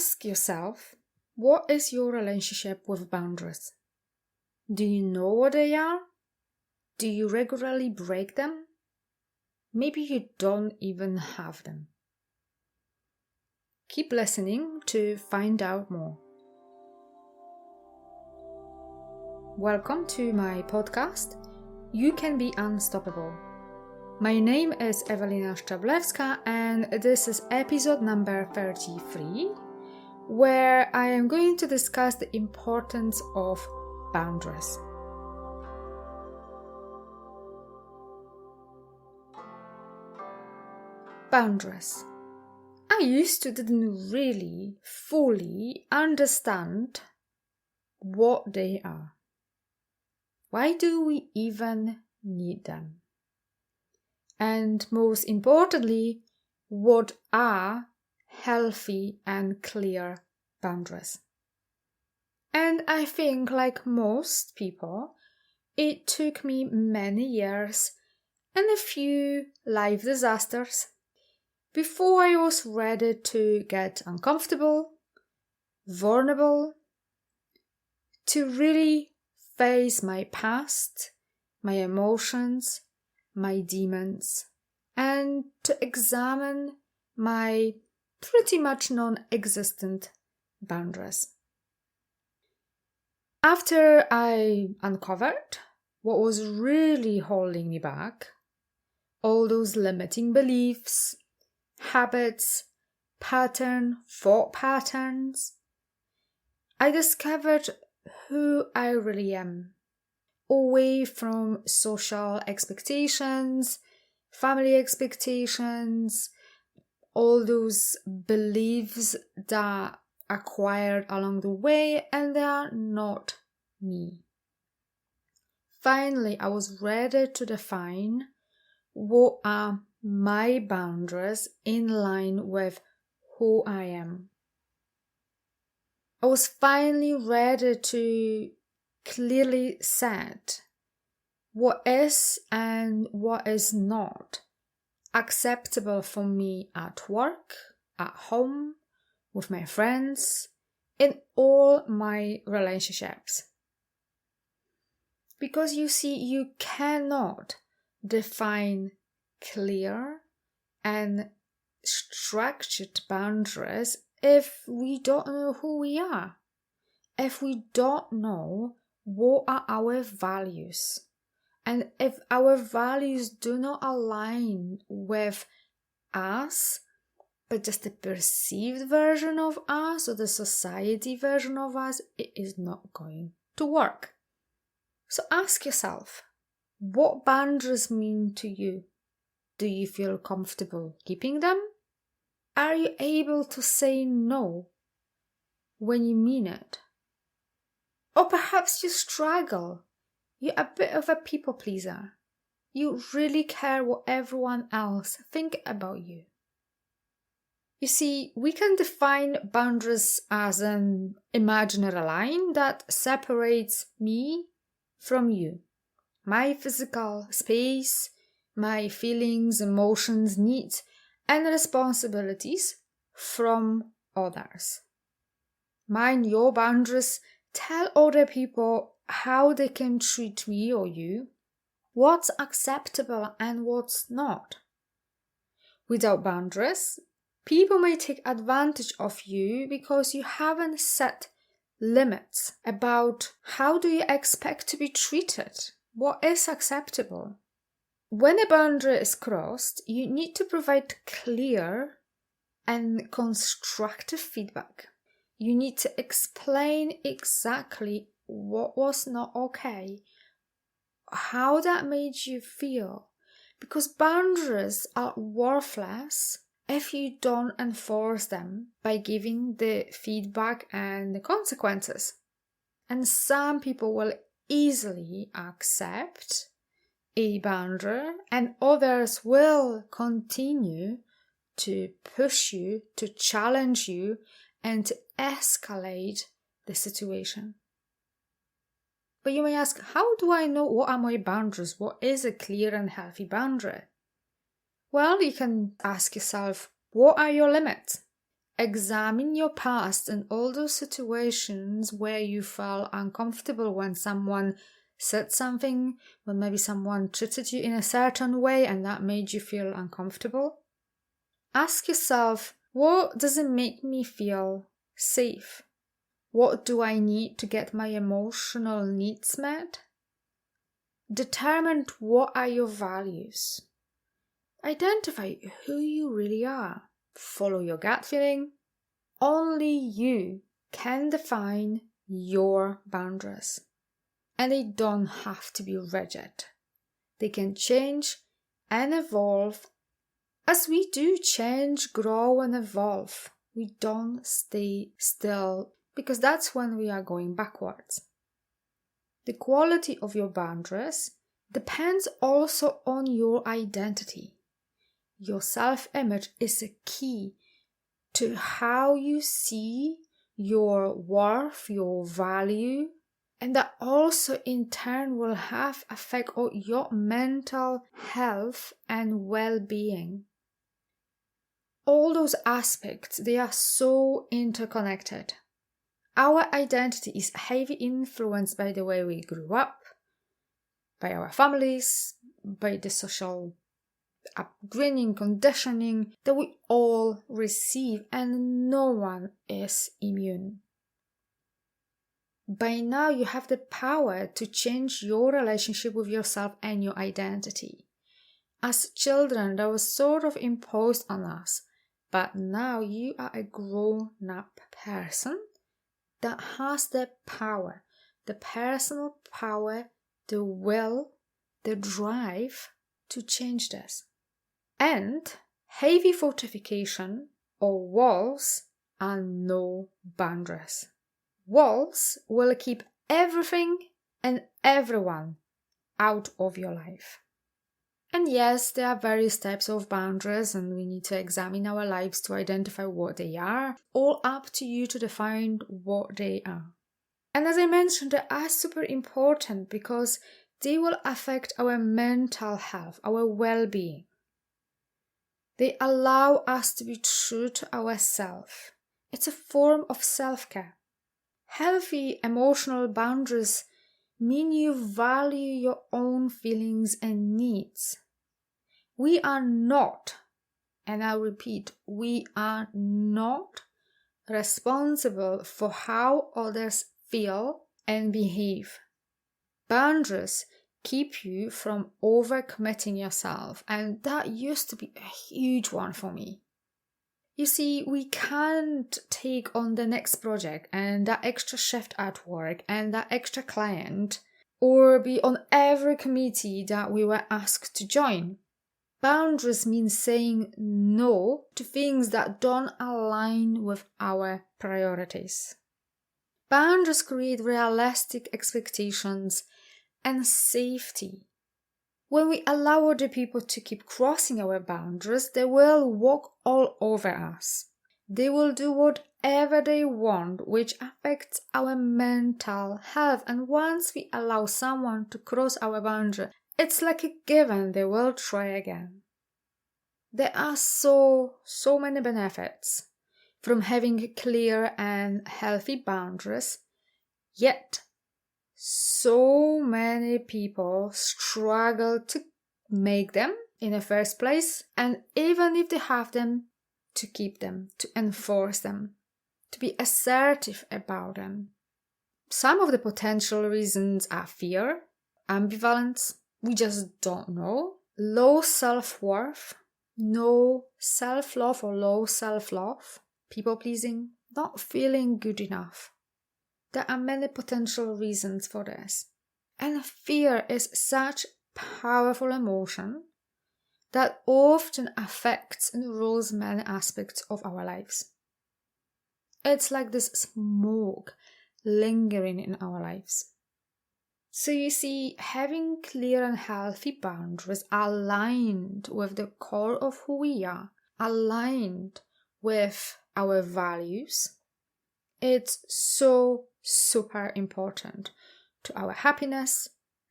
ask yourself, what is your relationship with boundaries? Do you know what they are? Do you regularly break them? Maybe you don't even have them. Keep listening to find out more. Welcome to my podcast, You Can Be Unstoppable. My name is Ewelina Szczablewska and this is episode number 33, where I am going to discuss the importance of boundaries. Boundaries. I used to didn't really fully understand what they are. Why do we even need them? And most importantly, what are healthy and clear boundaries? And I think, like most people, it took me many years and a few life disasters before I was ready to get uncomfortable, vulnerable, to really face my past, my emotions, my demons, and to examine my pretty much non-existent boundaries. After I uncovered what was really holding me back, all those limiting beliefs, habits, thought patterns, I discovered who I really am, away from social expectations, family expectations, all those beliefs that acquired along the way, and they are not me. Finally, I was ready to define what are my boundaries in line with who I am. I was finally ready to clearly set what is and what is not acceptable for me at work, at home, with my friends, in all my relationships. Because you see, you cannot define clear and structured boundaries if we don't know who we are, if we don't know what are our values, and if our values do not align with us, but just the perceived version of us or the society version of us, it is not going to work. So ask yourself, what boundaries mean to you? Do you feel comfortable keeping them? Are you able to say no when you mean it? Or perhaps you struggle. You're a bit of a people pleaser. You really care what everyone else think about you. You see, we can define boundaries as an imaginary line that separates me from you. My physical space, my feelings, emotions, needs, and responsibilities from others. Mind your boundaries tell other people how they can treat me or you, what's acceptable and what's not. Without boundaries, people may take advantage of you because you haven't set limits about how do you expect to be treated, what is acceptable. When a boundary is crossed, you need to provide clear and constructive feedback. You need to explain exactly what was not okay, how that made you feel, because boundaries are worthless if you don't enforce them by giving the feedback and the consequences. And some people will easily accept a boundary, and others will continue to push you, to challenge you, and to escalate the situation. But you may ask, how do I know what are my boundaries? What is a clear and healthy boundary? Well, you can ask yourself, what are your limits? examine your past and all those situations where you felt uncomfortable when someone said something, when maybe someone treated you in a certain way and that made you feel uncomfortable. Ask yourself, what does it make me feel safe? What do I need to get my emotional needs met? Determine what are your values. Identify who you really are. Follow your gut feeling. Only you can define your boundaries. And they don't have to be rigid. They can change and evolve. As we do change, grow and evolve, we don't stay still because that's when we are going backwards. The quality of your boundaries depends also on your identity. Your self-image is a key to how you see your worth, your value, and that also in turn will have effect on your mental health and well-being. All those aspects, they are so interconnected. Our identity is heavily influenced by the way we grew up, by our families, by the social upbringing, conditioning that we all receive, and no one is immune. By now you have the power to change your relationship with yourself and your identity. As children, that was sort of imposed on us, but now you are a grown-up person that has the power, the personal power, the will, the drive to change this. And heavy fortification or walls are no boundaries. Walls will keep everything and everyone out of your life. And yes, there are various types of boundaries and we need to examine our lives to identify what they are. All up to you to define what they are. And as I mentioned, they are super important because they will affect our mental health, our well-being. They allow us to be true to ourselves. It's a form of self-care. Healthy emotional boundaries mean you value your own feelings and needs. We are not, and I repeat, we are not responsible for how others feel and behave. Boundaries keep you from overcommitting yourself, and that used to be a huge one for me. You see, we can't take on the next project and that extra shift at work and that extra client or be on every committee that we were asked to join. Boundaries mean saying no to things that don't align with our priorities. Boundaries create realistic expectations and safety. When we allow other people to keep crossing our boundaries, they will walk all over us. They will do whatever they want, which affects our mental health. And once we allow someone to cross our boundary, it's like a given they will try again. There are so many benefits from having clear and healthy boundaries, yet so many people struggle to make them in the first place, and even if they have them, to keep them, to enforce them, to be assertive about them. Some of the potential reasons are fear, ambivalence, we just don't know, low self-worth, no self-love or low self-love, people-pleasing, not feeling good enough. There are many potential reasons for this. And fear is such a powerful emotion that often affects and rules many aspects of our lives. It's like this smoke lingering in our lives. So you see, having clear and healthy boundaries aligned with the core of who we are, aligned with our values, it's so super important to our happiness,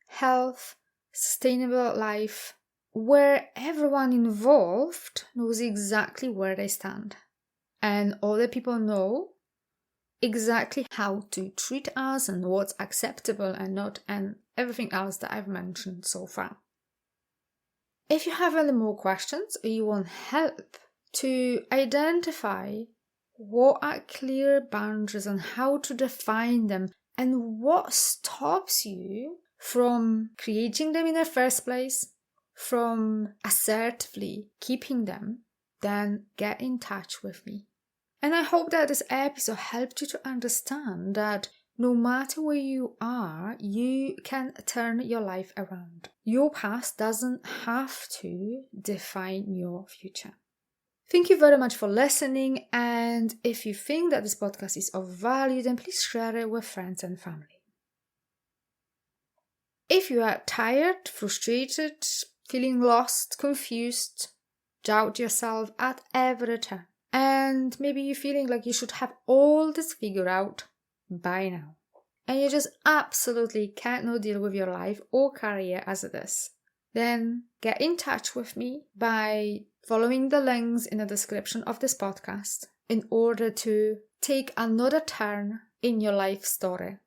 health, sustainable life, where everyone involved knows exactly where they stand. and other people know exactly how to treat us and what's acceptable and not, and everything else that I've mentioned so far. If you have any more questions or you want help to identify what are clear boundaries and how to define them and what stops you from creating them in the first place, from assertively keeping them, then get in touch with me. And I hope that this episode helped you to understand that no matter where you are, you can turn your life around. Your past doesn't have to define your future. Thank you very much for listening, and if you think that this podcast is of value, then please share it with friends and family. If you are tired, frustrated, feeling lost, confused, doubt yourself at every turn, and maybe you're feeling like you should have all this figured out by now, and you just absolutely cannot deal with your life or career as it is, then get in touch with me by following the links in the description of this podcast in order to take another turn in your life story